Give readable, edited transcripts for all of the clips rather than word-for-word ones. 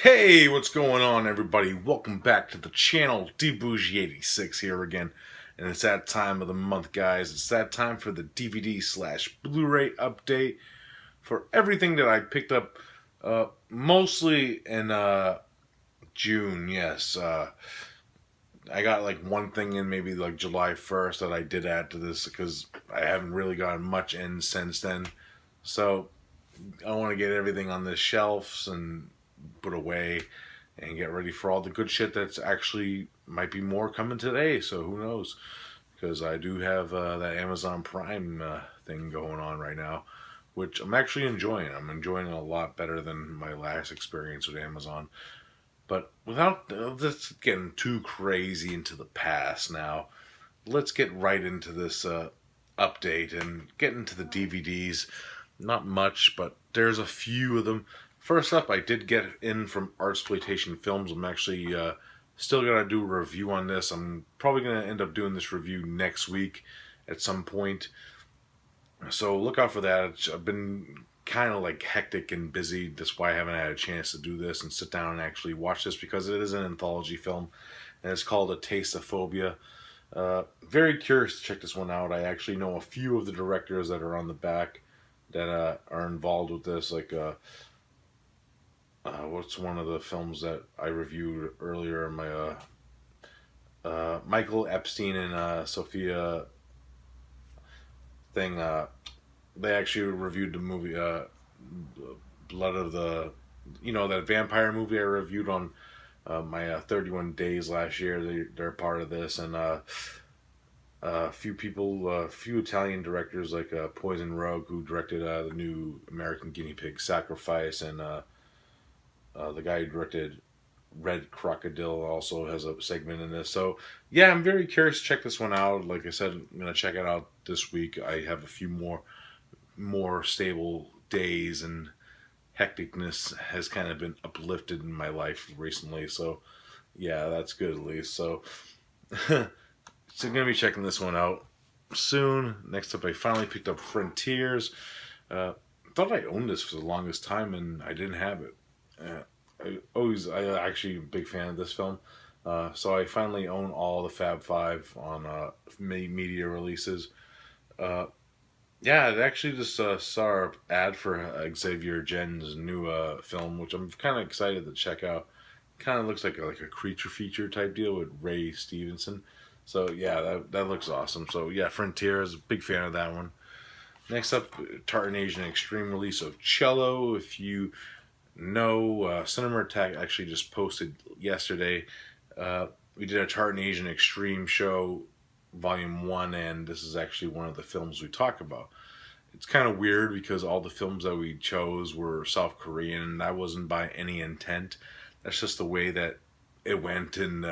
Hey, what's going on, everybody? Welcome back to the channel. DBougie86 here again, and it's that time of the month, guys. It's that time for the DVD/Blu-ray update for everything that I picked up, mostly in June. Yes, I got like one thing in maybe like July 1st that I did add to this because I haven't really gotten much in since then. So I want to get everything on the shelves and put away and get ready for all the good shit that's actually might be more coming today. So who knows? Because I do have that Amazon Prime thing going on right now, which I'm actually enjoying. I'm enjoying it a lot better than my last experience with Amazon. But without this getting too crazy into the past now, let's get right into this update and get into the DVDs. Not much, but there's a few of them. First up, I did get in from Artsploitation Films. I'm actually still gonna do a review on this. I'm probably gonna end up doing this review next week at some point. So look out for that. I've been kind of like hectic and busy. That's why I haven't had a chance to do this and sit down and actually watch this because it is an anthology film, and it's called A Taste of Phobia. Very curious to check this one out. I actually know a few of the directors that are on the back that are involved with this. Like, what's one of the films that I reviewed earlier in my Michael Epstein and Sophia thing. They actually reviewed the movie Blood of the, that vampire movie I reviewed on my 31 Days last year. They're part of this, and a few people, a few Italian directors like Poison Rogue, who directed the new American Guinea Pig Sacrifice, and the guy who directed Red Crocodile also has a segment in this. So yeah, I'm very curious to check this one out. Like I said, I'm gonna check it out this week. I have a few more stable days, and hecticness has kind of been uplifted in my life recently. So yeah, that's good at least. So so gonna be checking this one out soon. Next up, I finally picked up Frontiers. Thought I owned this for the longest time, and I didn't have it. I actually a big fan of this film. So I finally own all the Fab Five on media releases. Uh, yeah, I actually just saw an ad for Xavier Jen's new film, which I'm kind of excited to check out. Kind of looks like a creature feature type deal with Ray Stevenson. So yeah, that looks awesome. So yeah, Frontiers, big fan of that one. Next up, Tartan Asian Extreme release of Cello. If you know, Cinema Attack actually just posted yesterday. We did a Tartan Asian Extreme show, Volume 1, and this is actually one of the films we talk about. It's kind of weird because all the films that we chose were South Korean, and that wasn't by any intent. That's just the way that it went, and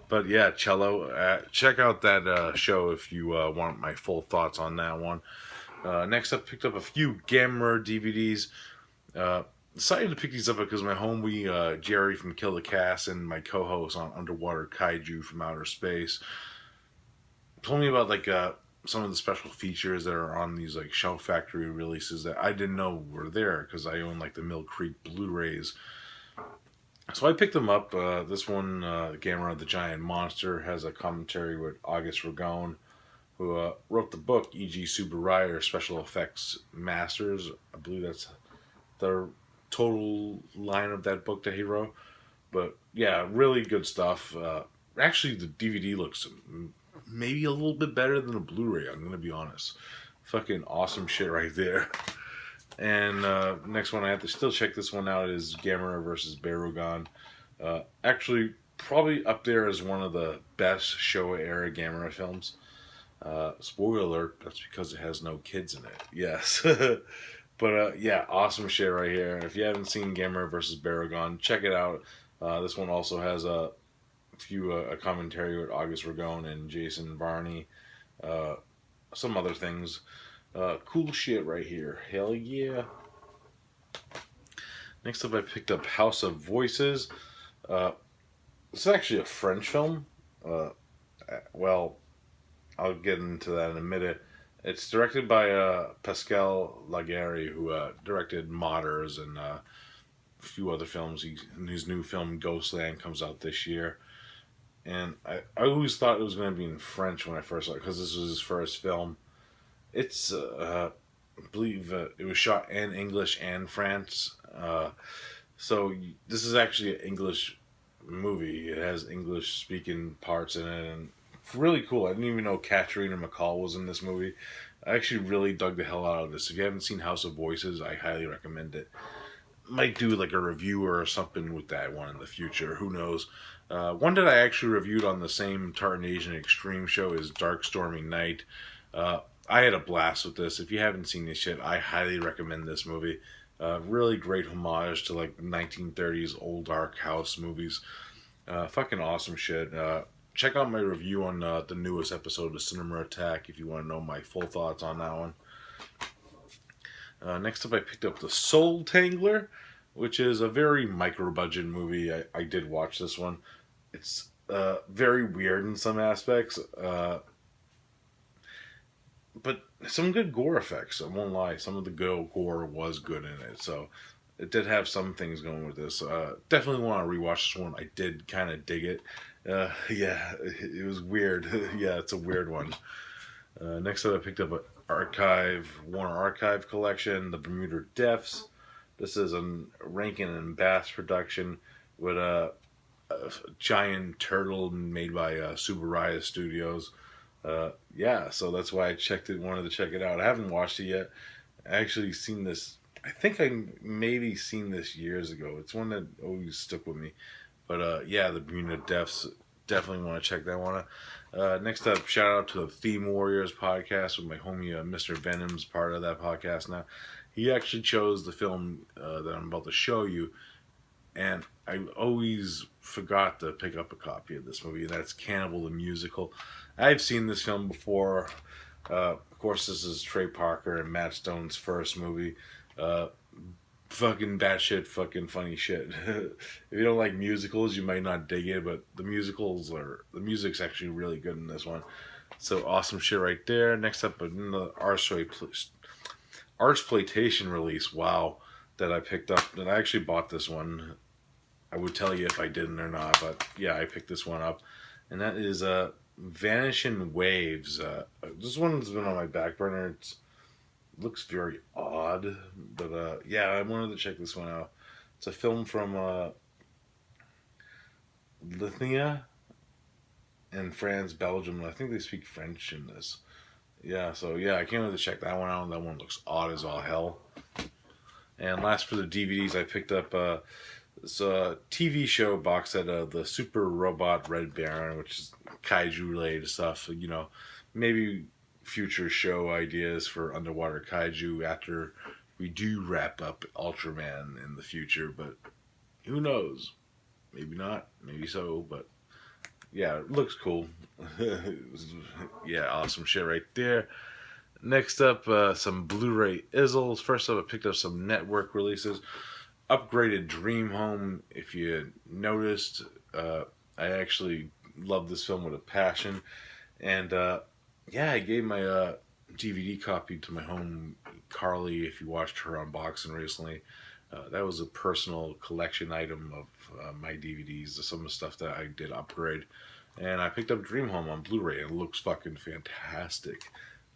but yeah, Cello. Check out that show if you want my full thoughts on that one. Next up, picked up a few Gamera DVDs. Decided to pick these up because my homie Jerry from Kill the Cast and my co-host on Underwater Kaiju from Outer Space told me about like some of the special features that are on these like Shell Factory releases that I didn't know were there because I own like the Mill Creek Blu-rays. So I picked them up. This one, Gamera the Giant Monster, has a commentary with August Ragone, who wrote the book E.G. Subaraya, Special Effects Masters. I believe that's the total line of that book that he wrote. But yeah, really good stuff. Actually, the DVD looks maybe a little bit better than a Blu-ray. I'm gonna be honest. Fucking awesome shit right there. And next one I have to still check this one out is Gamera versus Barugon. Actually, probably up there as one of the best Showa era Gamera films. Spoiler alert, that's because it has no kids in it. Yes. But yeah, awesome shit right here. If you haven't seen Gamera versus Baragon, check it out. This one also has a few a commentary with August Ragone and Jason Varney. Some other things. Cool shit right here. Hell yeah. Next up, I picked up House of Voices. This is actually a French film. Uh, well, I'll get into that in a minute. It's directed by Pascal Laguerre, who directed Modders and few other films. His new film Ghostland comes out this year, and I always thought it was going to be in French when I first saw it because this was his first film. It's I believe it was shot in English and France. So this is actually an English movie. It has English speaking parts in it, and it's really cool. I didn't even know Katrina McCall was in this movie. I actually really dug the hell out of this. If you haven't seen House of Voices, I highly recommend it. Might do like a review or something with that one in the future. Who knows? One that I actually reviewed on the same Tartan Asian Extreme show is Dark Stormy Night. Uh, I had a blast with this. If you haven't seen this yet, I highly recommend this movie. Really great homage to like 1930s old dark house movies. Fucking awesome shit. Check out my review on the newest episode of Cinema Attack if you want to know my full thoughts on that one. Next up, I picked up The Soul Tangler, which is a very micro-budget movie. I did watch this one. It's very weird in some aspects, but some good gore effects. I won't lie. Some of the gore was good in it, so it did have some things going with this. Definitely want to rewatch this one. I did kind of dig it. Yeah, it was weird. Yeah, it's a weird one. Next up, I picked up an Warner Archive collection, The Bermuda Deaths. This is a Rankin and Bass production with a giant turtle made by Subaraya Studios. Yeah, so that's why wanted to check it out. I haven't watched it yet. I actually seen this. I think I maybe seen this years ago. It's one that always stuck with me. But yeah, The Bermuda Deaths. Definitely want to check that one out. Next up, shout out to the Theme Warriors podcast with my homie Mr. Venom's part of that podcast now. He actually chose the film that I'm about to show you, and I always forgot to pick up a copy of this movie, and that's Cannibal the Musical. I've seen this film before. Of course, this is Trey Parker and Matt Stone's first movie. Fucking batshit fucking funny shit. If you don't like musicals, you might not dig it, but the music's actually really good in this one. So awesome shit right there. Next up, another Artsploitation release. Wow, that I picked up. And I actually bought this one. I would tell you if I didn't or not, but yeah, I picked this one up, and that is Vanishing Waves. This one's been on my back burner. Looks very odd, but yeah, I wanted to check this one out. It's a film from Lithuania and France, Belgium, and I think they speak French in this. Yeah, so yeah, I can't wait to check that one out. That one looks odd as all hell. And last for the DVDs, I picked up this TV show box set of the Super Robot Red Baron, which is kaiju related stuff. You know, maybe future show ideas for underwater kaiju after we do wrap up Ultraman in the future, but who knows? Maybe not, maybe so, but yeah, it looks cool. Yeah, awesome shit right there. Next up, some Blu-ray Izzles. First up, I picked up some network releases. Upgraded Dream Home. If you noticed, I actually love this film with a passion, and yeah, I gave my DVD copy to my home Carly. If you watched her unboxing recently, that was a personal collection item of my DVDs, some of the stuff that I did upgrade, and I picked up Dream Home on Blu-ray. It looks fucking fantastic.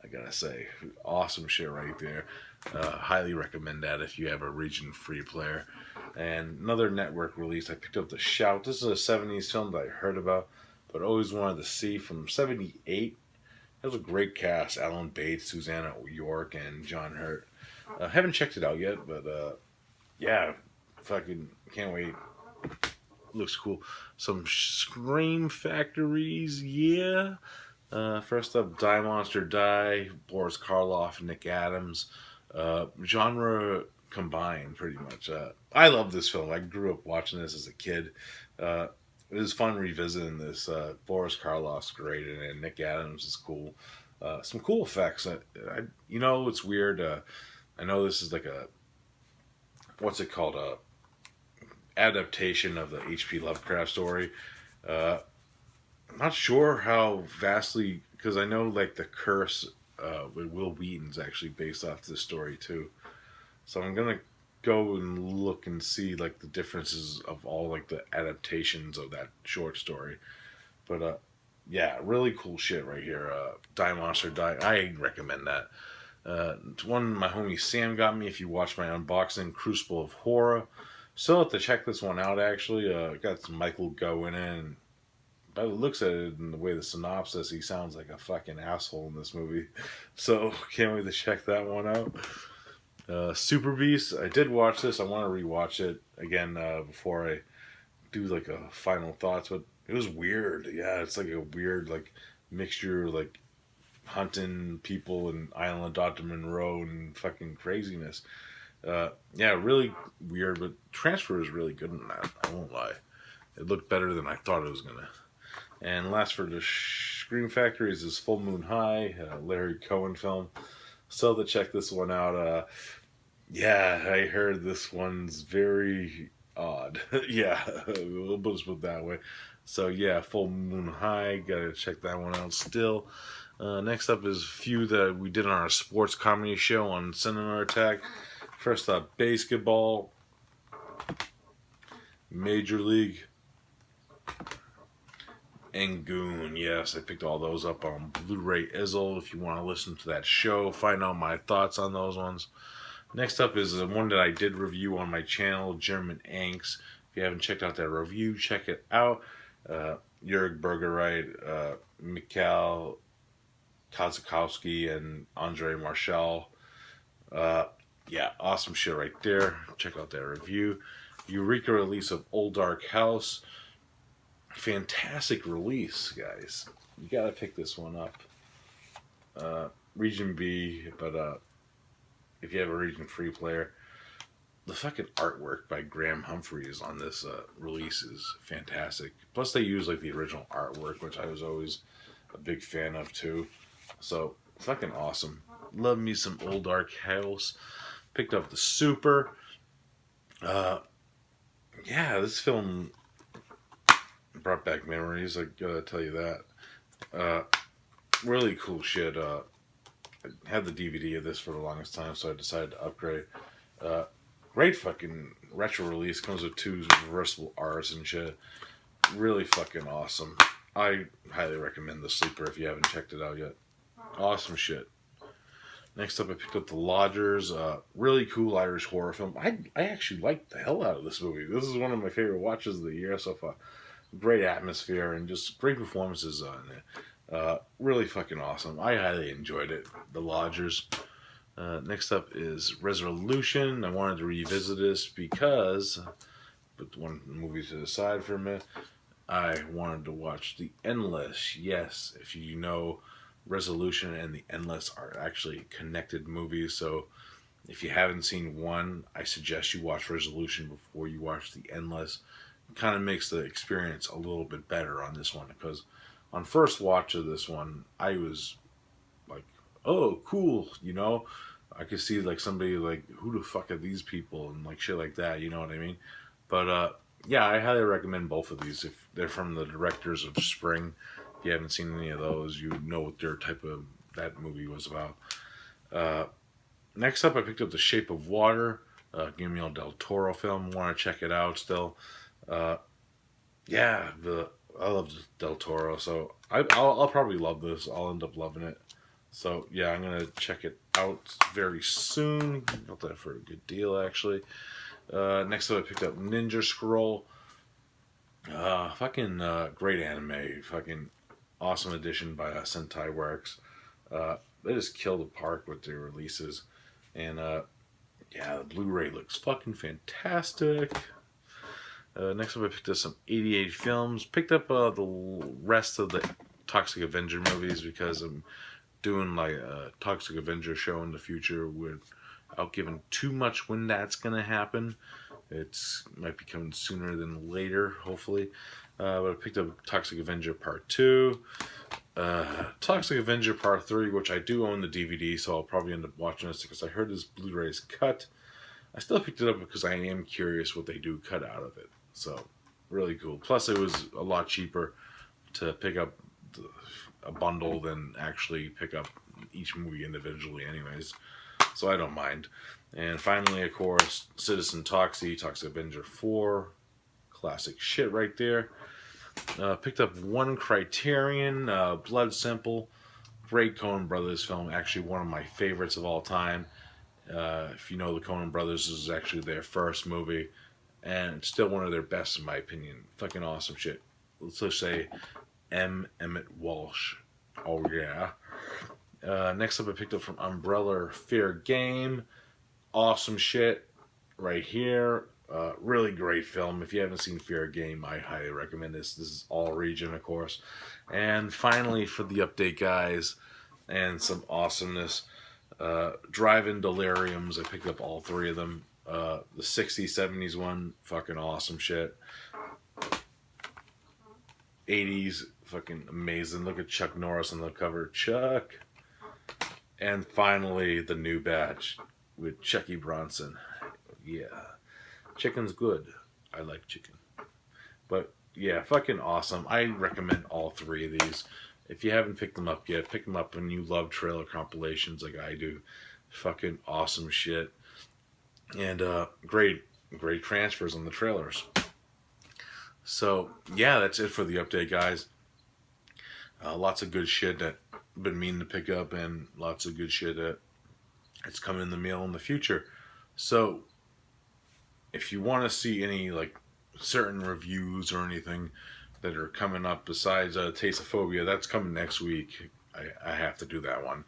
I gotta say, awesome shit right there. Highly recommend that if you have a region-free player. And another network release, I picked up The Shout. This is a 70s film that I heard about, but always wanted to see, from 78. It was a great cast: Alan Bates, Susanna York, and John Hurt. Haven't checked it out yet, but yeah, fucking can't wait. Looks cool. Some Scream Factories, yeah. First up, Die Monster Die, Boris Karloff, Nick Adams. Genre combined, pretty much. I love this film. I grew up watching this as a kid. It was fun revisiting this. Boris Karloff's great, and Nick Adams is cool. Some cool effects. You know, it's weird. I know this is like what's it called? Adaptation of the H.P. Lovecraft story. I'm not sure how vastly, because I know like The Curse with Will Wheaton's actually based off this story too. So I'm gonna go and look and see like the differences of all like the adaptations of that short story. But yeah, really cool shit right here. Die Monster Die. I recommend that. It's one my homie Sam got me. If you watch my unboxing, Crucible of Horror. Still have to check this one out. Actually, got some Michael Go in it. And by the looks at it and the way the synopsis, he sounds like a fucking asshole in this movie. So can't wait to check that one out. Super Beast. I did watch this. I want to rewatch it again before I do like a final thoughts. But it was weird. Yeah, it's like a weird like mixture like hunting people in Island of Dr. Monroe and fucking craziness. Yeah, really weird, but transfer is really good in that. I won't lie. It looked better than I thought it was gonna. And last for the Scream Factory is this Full Moon High, Larry Cohen film. So to check this one out. Yeah, I heard this one's very odd. Yeah, we'll just put it that way. So yeah, Full Moon High. Gotta check that one out still. Next up is a few that we did on our sports comedy show on Cinema Attack. First up, basketball, Major League, and Goon. Yes, I picked all those up on Blu-ray Izzle. If you want to listen to that show, find out my thoughts on those ones. Next up is the one that I did review on my channel, German Anks. If you haven't checked out that review, check it out. Jörg Bergerite, Mikhail Kozakowski, and Andre Marshall. Yeah, awesome shit right there. Check out that review. Eureka release of Old Dark House. Fantastic release, guys. You gotta pick this one up. Region B, but if you have a Region Free player, the fucking artwork by Graham Humphreys on this release is fantastic. Plus, they use like the original artwork, which I was always a big fan of too. So fucking awesome. Love me some Old Dark House. Picked up the Super. Yeah, this film brought back memories. I gotta tell you that. Really cool shit. I had the DVD of this for the longest time, so I decided to upgrade. Great fucking retro release. Comes with 2 reversible R's and shit. Really fucking awesome. I highly recommend The Sleeper if you haven't checked it out yet. Awesome shit. Next up, I picked up The Lodgers. Really cool Irish horror film. I actually liked the hell out of this movie. This is one of my favorite watches of the year so far. Great atmosphere and just great performances on it. Really fucking awesome. I highly enjoyed it. The Lodgers. Next up is Resolution. I wanted to revisit this because, put one movie to the side for a minute, I wanted to watch The Endless. Yes, if you know, Resolution and The Endless are actually connected movies. So if you haven't seen one, I suggest you watch Resolution before you watch The Endless. It kind of makes the experience a little bit better on this one, because on first watch of this one, I was like, oh, cool, you know? I could see like somebody like, who the fuck are these people, and like shit like that, you know what I mean? But yeah, I highly recommend both of these. If they're from the directors of Spring, if you haven't seen any of those, you know what their type of that movie was about. Next up, I picked up The Shape of Water, Guillermo del Toro film. Want to check it out still? Yeah, I love Del Toro, so I'll probably love this. I'll end up loving it. So yeah, I'm gonna check it out very soon. Got that for a good deal, actually. Next up, I picked up Ninja Scroll. Fucking great anime. Fucking awesome edition by Sentai Works. They just kill the park with their releases, and yeah, the Blu-ray looks fucking fantastic. Next up, I picked up some 88 films. Picked up the rest of the Toxic Avenger movies because I'm doing like a Toxic Avenger show in the future without giving too much when that's gonna happen. It's might be coming sooner than later, hopefully. But I picked up Toxic Avenger Part 2, Toxic Avenger Part 3, which I do own the DVD, so I'll probably end up watching this because I heard this Blu-ray's cut. I still picked it up because I am curious what they do cut out of it. So, really cool. Plus, it was a lot cheaper to pick up a bundle than actually pick up each movie individually anyways. so I don't mind. And finally, of course, Citizen Toxic Avenger 4, classic shit right there. Picked up one Criterion, Blood Simple, great Coen Brothers film, actually one of my favorites of all time. If you know the Coen Brothers, this is actually their first movie, and it's still one of their best in my opinion. Fucking awesome shit. Let's just say M. Emmett Walsh. Oh yeah. Next up, I picked up from Umbrella Fair Game. Awesome shit right here. Really great film. If you haven't seen Fair Game, I highly recommend this. This is all region, of course. And finally, for the update, guys, and some awesomeness, Drive-In Deliriums. I picked up all three of them. The 60s, 70s one, fucking awesome shit. 80s, fucking amazing. Look at Chuck Norris on the cover. Chuck. And finally, the new batch with Chucky Bronson. Yeah. Chicken's good. I like chicken. But yeah, fucking awesome. I recommend all three of these. If you haven't picked them up yet, pick them up when you love trailer compilations like I do. Fucking awesome shit. And great transfers on the trailers. So yeah, that's it for the update, guys. Lots of good shit that I've been meaning to pick up, and lots of good shit that it's coming in the mail in the future. So if you want to see any like certain reviews or anything that are coming up besides Tasteophobia, that's coming next week. I have to do that one.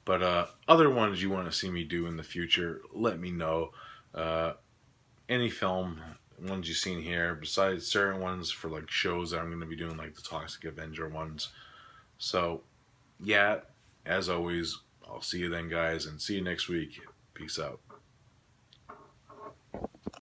But other ones you want to see me do in the future, let me know. Any film ones you've seen here, besides certain ones for like shows that I'm going to be doing, like the Toxic Avenger ones. So, yeah, as always, I'll see you then, guys, and see you next week. Peace out.